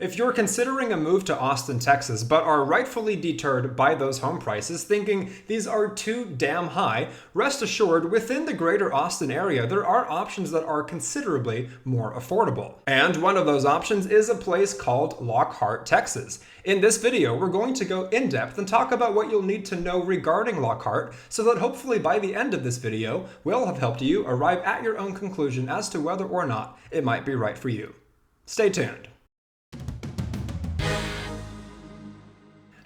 If you're considering a move to Austin, Texas, but are rightfully deterred by those home prices, thinking these are too damn high, rest assured within the greater Austin area, there are options that are considerably more affordable. And one of those options is a place called Lockhart, Texas. In this video, we're going to go in depth and talk about what you'll need to know regarding Lockhart so that hopefully by the end of this video, we'll have helped you arrive at your own conclusion as to whether or not it might be right for you. Stay tuned.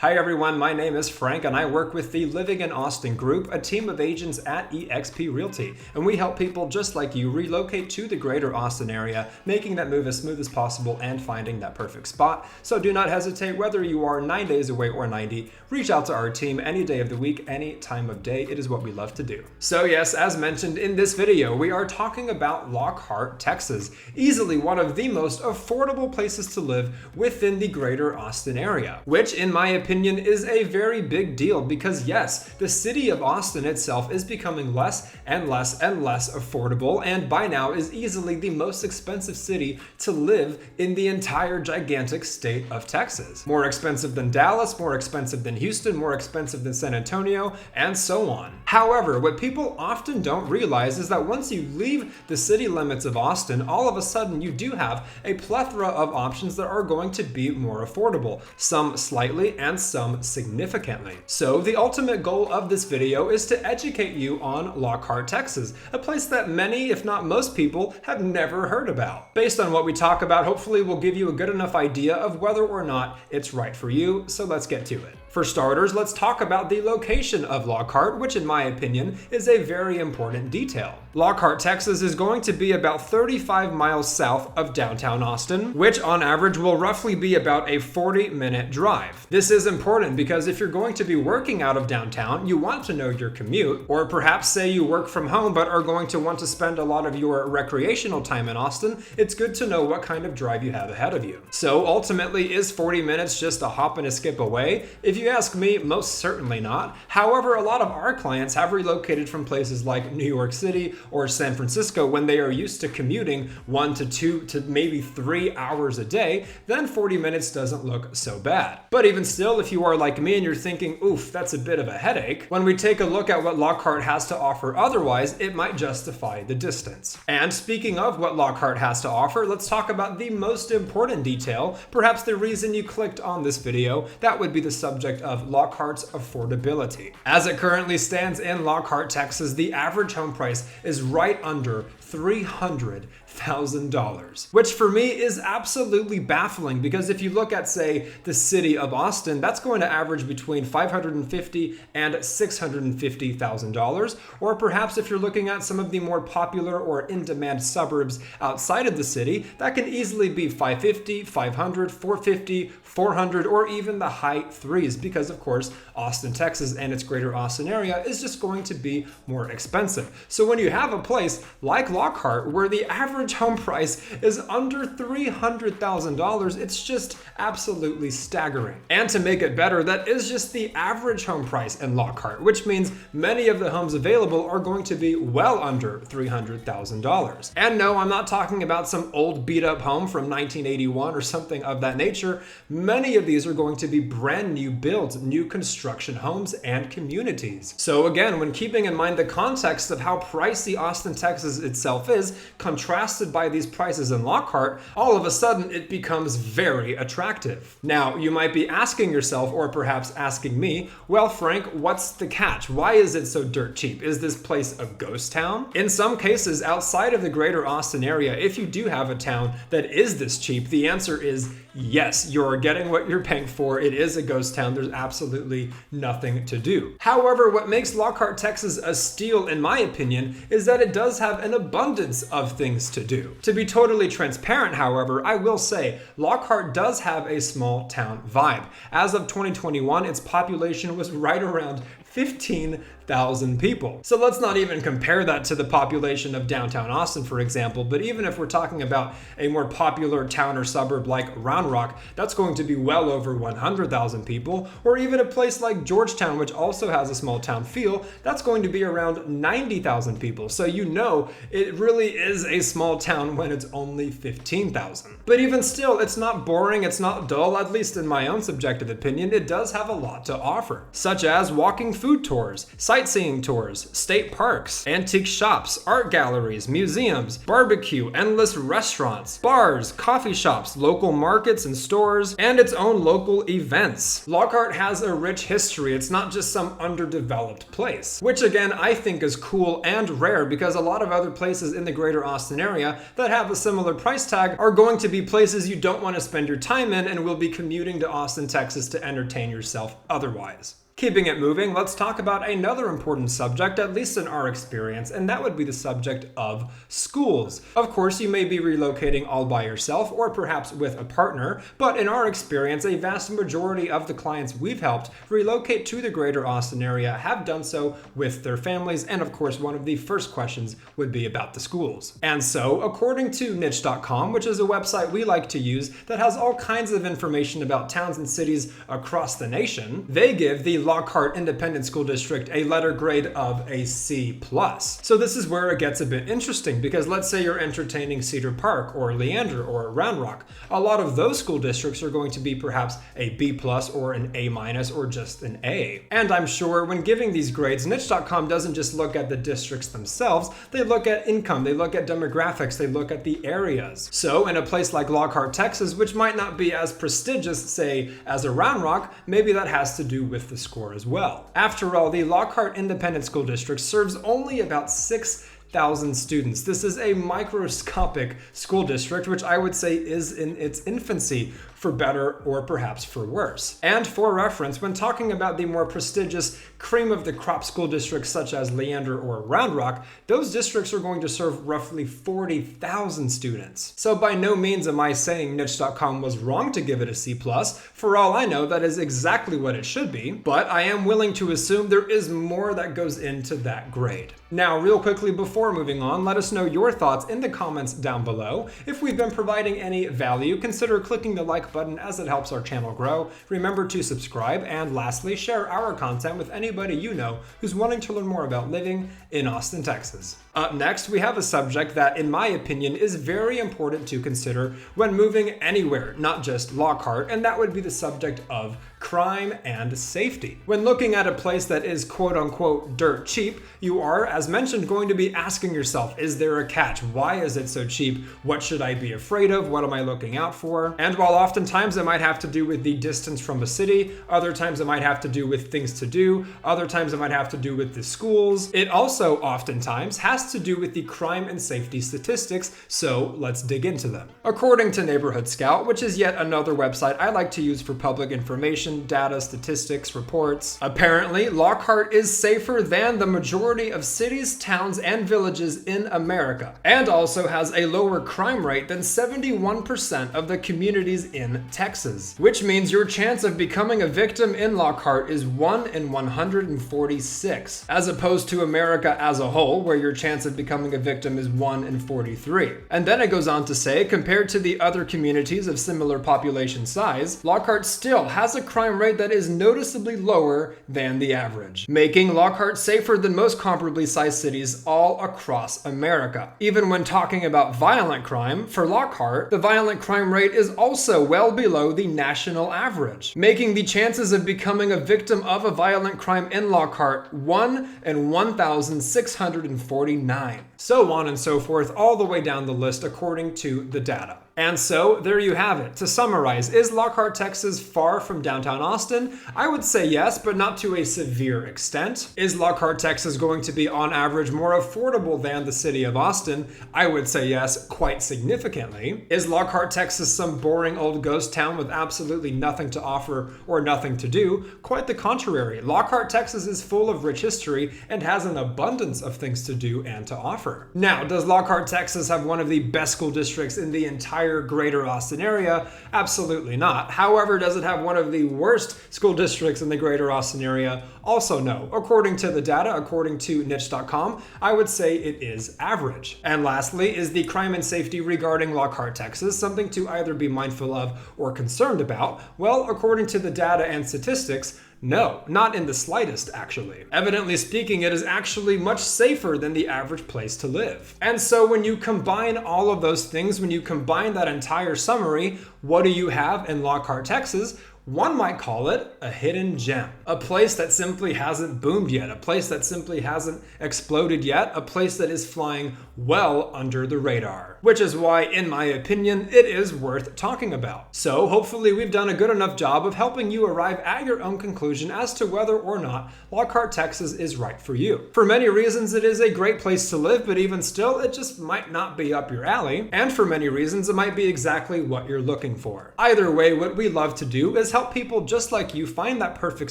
Hi everyone, my name is Frank and I work with the Living in Austin group, a team of agents at eXp Realty, and we help people just like you relocate to the greater Austin area, making that move as smooth as possible and finding that perfect spot. So do not hesitate, whether you are 9 days away or 90, reach out to our team any day of the week, any time of day. It is what we love to do. So yes, as mentioned in this video, we are talking about Lockhart, Texas, easily one of the most affordable places to live within the greater Austin area, which in my opinion is a very big deal because yes, the city of Austin itself is becoming less and less and less affordable, and by now is easily the most expensive city to live in the entire gigantic state of Texas. More expensive than Dallas, more expensive than Houston, more expensive than San Antonio, and so on. However, what people often don't realize is that once you leave the city limits of Austin, all of a sudden you do have a plethora of options that are going to be more affordable, some slightly and some significantly. So the ultimate goal of this video is to educate you on Lockhart, Texas, a place that many, if not most people, have never heard about. Based on what we talk about, hopefully we'll give you a good enough idea of whether or not it's right for you, so let's get to it. For starters, let's talk about the location of Lockhart, which in my opinion is a very important detail. Lockhart, Texas is going to be about 35 miles south of downtown Austin, which on average will roughly be about a 40-minute drive. This is important because if you're going to be working out of downtown, you want to know your commute, or perhaps say you work from home but are going to want to spend a lot of your recreational time in Austin, it's good to know what kind of drive you have ahead of you. So ultimately, is 40 minutes just a hop and a skip away? If you ask me, most certainly not. However, a lot of our clients have relocated from places like New York City or San Francisco when they are used to commuting 1 to 2 to maybe 3 hours a day, then 40 minutes doesn't look so bad. But even still, if you are like me and you're thinking, oof, that's a bit of a headache, when we take a look at what Lockhart has to offer otherwise, it might justify the distance. And speaking of what Lockhart has to offer, let's talk about the most important detail, perhaps the reason you clicked on this video. That would be the subject of Lockhart's affordability. As it currently stands in Lockhart, Texas, the average home price is right under $300,000, which for me is absolutely baffling because if you look at, say, the city of Austin, that's going to average between $550,000 and $650,000, or perhaps if you're looking at some of the more popular or in-demand suburbs outside of the city, that can easily be $550,000, $500,000, $450,000, $400,000, or even the high threes because, of course, Austin, Texas and its greater Austin area is just going to be more expensive. So when you have a place like Lockhart where the average home price is under $300,000, it's just absolutely staggering. And to make it better, that is just the average home price in Lockhart, which means many of the homes available are going to be well under $300,000. And no, I'm not talking about some old beat up home from 1981 or something of that nature. Many of these are going to be brand new builds, new construction homes and communities. So again, when keeping in mind the context of how pricey Austin, Texas itself is, contrasted by these prices in Lockhart, all of a sudden it becomes very attractive. Now, you might be asking yourself, or perhaps asking me, well, Frank, what's the catch? Why is it so dirt cheap? Is this place a ghost town? In some cases, outside of the greater Austin area, if you do have a town that is this cheap, the answer is yes, you're getting what you're paying for. It is a ghost town. There's absolutely nothing to do. However, what makes Lockhart, Texas a steal, in my opinion, is that it does have an abundance of things to do. To be totally transparent, however, I will say Lockhart does have a small town vibe. As of 2021, its population was right around 15,000 people. So let's not even compare that to the population of downtown Austin, for example, but even if we're talking about a more popular town or suburb like Round Rock, that's going to be well over 100,000 people, or even a place like Georgetown, which also has a small town feel, that's going to be around 90,000 people. So you know it really is a small town when it's only 15,000. But even still, it's not boring, it's not dull, at least in my own subjective opinion. It does have a lot to offer, such as walking food tours, sightseeing tours, state parks, antique shops, art galleries, museums, barbecue, endless restaurants, bars, coffee shops, local markets and stores, and its own local events. Lockhart has a rich history. It's not just some underdeveloped place, which again I think is cool and rare, because a lot of other places in the greater Austin area that have a similar price tag are going to be places you don't want to spend your time in and will be commuting to Austin, Texas to entertain yourself otherwise. Keeping it moving, let's talk about another important subject, at least in our experience, and that would be the subject of schools. Of course, you may be relocating all by yourself or perhaps with a partner, but in our experience, a vast majority of the clients we've helped relocate to the greater Austin area have done so with their families, and of course, one of the first questions would be about the schools. And so, according to niche.com, which is a website we like to use that has all kinds of information about towns and cities across the nation, they give the Lockhart Independent School District a letter grade of a C+. So this is where it gets a bit interesting, because let's say you're entertaining Cedar Park or Leander or Round Rock. A lot of those school districts are going to be perhaps a B+ or an A- or just an A. And I'm sure when giving these grades, niche.com doesn't just look at the districts themselves, they look at income, they look at demographics, they look at the areas. So in a place like Lockhart, Texas, which might not be as prestigious, say, as a Round Rock, maybe that has to do with the score as well. After all, the Lockhart Independent School District serves only about 6,000 students. This is a microscopic school district, which I would say is in its infancy, for better or perhaps for worse. And for reference, when talking about the more prestigious cream of the crop school districts such as Leander or Round Rock, those districts are going to serve roughly 40,000 students. So by no means am I saying niche.com was wrong to give it a C+. For all I know, that is exactly what it should be, but I am willing to assume there is more that goes into that grade. Now, real quickly before moving on, let us know your thoughts in the comments down below. If we've been providing any value, consider clicking the like button as it helps our channel grow. Remember to subscribe, and lastly, share our content with anybody you know who's wanting to learn more about living in Austin, Texas. Up next, we have a subject that, in my opinion, is very important to consider when moving anywhere, not just Lockhart, and that would be the subject of crime and safety. When looking at a place that is quote-unquote dirt cheap, you are, as mentioned, going to be asking yourself, is there a catch? Why is it so cheap? What should I be afraid of? What am I looking out for? And while oftentimes it might have to do with the distance from a city, other times it might have to do with things to do, other times it might have to do with the schools, it also oftentimes has to do with the crime and safety statistics, so let's dig into them. According to Neighborhood Scout, which is yet another website I like to use for public information, data, statistics, reports, apparently Lockhart is safer than the majority of cities, towns, and villages in America, and also has a lower crime rate than 71% of the communities in Texas, which means your chance of becoming a victim in Lockhart is 1 in 146, as opposed to America as a whole, where your chance of becoming a victim is 1 in 43. And then it goes on to say, compared to the other communities of similar population size, Lockhart still has a crime rate that is noticeably lower than the average, making Lockhart safer than most comparably sized cities all across America. Even when talking about violent crime, for Lockhart, the violent crime rate is also well below the national average, making the chances of becoming a victim of a violent crime in Lockhart 1 in 1,649. So on and so forth, all the way down the list according to the data. And so there you have it. To summarize, is Lockhart, Texas far from downtown Austin? I would say yes, but not to a severe extent. Is Lockhart, Texas going to be on average more affordable than the city of Austin? I would say yes, quite significantly. Is Lockhart, Texas some boring old ghost town with absolutely nothing to offer or nothing to do? Quite the contrary. Lockhart, Texas is full of rich history and has an abundance of things to do and to offer. Now, does Lockhart, Texas have one of the best school districts in the entire entire greater Austin area? Absolutely not. However, does it have one of the worst school districts in the greater Austin area? Also no. According to the data, according to niche.com, I would say it is average. And lastly, is the crime and safety regarding Lockhart, Texas something to either be mindful of or concerned about? Well, according to the data and statistics, no, not in the slightest, actually. Evidently speaking, it is actually much safer than the average place to live. And so when you combine all of those things, when you combine that entire summary, what do you have in Lockhart, Texas? One might call it a hidden gem. A place that simply hasn't boomed yet, a place that simply hasn't exploded yet, a place that is flying well under the radar. Which is why, in my opinion, it is worth talking about. So hopefully we've done a good enough job of helping you arrive at your own conclusion as to whether or not Lockhart, Texas is right for you. For many reasons, it is a great place to live, but even still, it just might not be up your alley. And for many reasons, it might be exactly what you're looking for. Either way, what we love to do is help people just like you find that perfect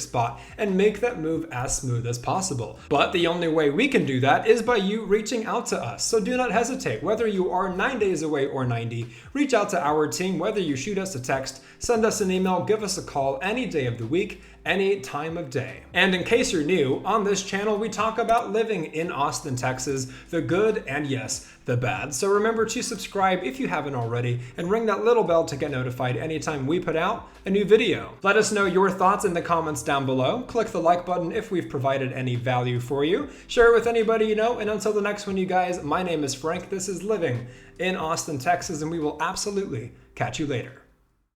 spot and make that move as smooth as possible. But the only way we can do that is by you reaching out to us. So do not hesitate. Whether you are 9 days away or 90, reach out to our team, whether you shoot us a text, send us an email, give us a call any day of the week, any time of day. And in case you're new, on this channel we talk about living in Austin, Texas, the good and yes, the bad. So remember to subscribe if you haven't already and ring that little bell to get notified anytime we put out a new video. Let us know your thoughts in the comments down below. Click the like button if we've provided any value for you. Share it with anybody you know, and until the next one, you guys, my name is Frank. This is Living in Austin, Texas, and we will absolutely catch you later.